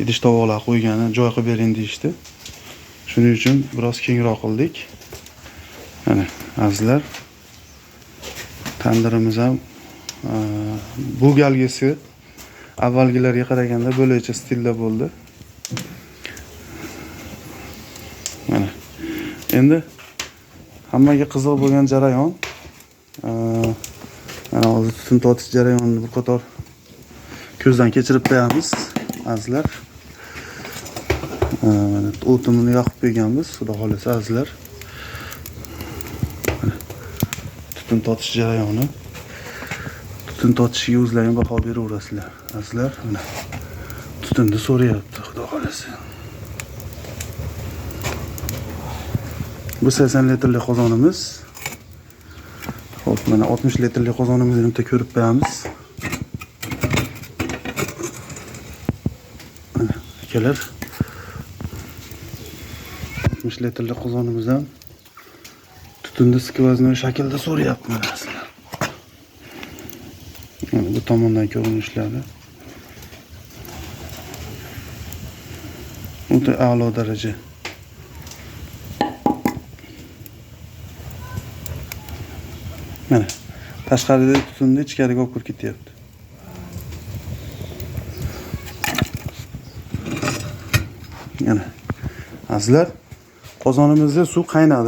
idish tovoqlar qo'ygani joy qilib bering deyishdi. Shuning uchun biroz kengroq qildik. Mana azizlar, tandirimiz ham bu galgisi avvalgilarga qaraganda bo'laycha stilda bo'ldi. Mana endi hammaga qiziq bo'lgan jarayon, mana hozir tutun tortish jarayonini bir qator ko'zdan kechirib qo'yamiz azizlar. Mana o'timini yoqib qo'yganmiz, xudo xolasa azizlar. Mana tutun tortish jarayoni. Tutun tortishiga o'zlaring baho beraverasizlar azizlar. Mana tutunni so'rayapti, xudo xolasa. Bu 80 litrli qozonimiz. Xo'p, mana 60 litrli qozonimizni bitta ko'rib qo'yamiz. Mana akalar, 60 litrli qozonimiz ham tutunni skvoznoy shaklda so'rayapti mana sizlar. Mana bu tomondan ko'rinishlari o'ta a'lo daraja. Mana tashqarida tutunni ichkariga olib kirib ketyapti. Mana azizlar, qozonimizda suv qaynadi.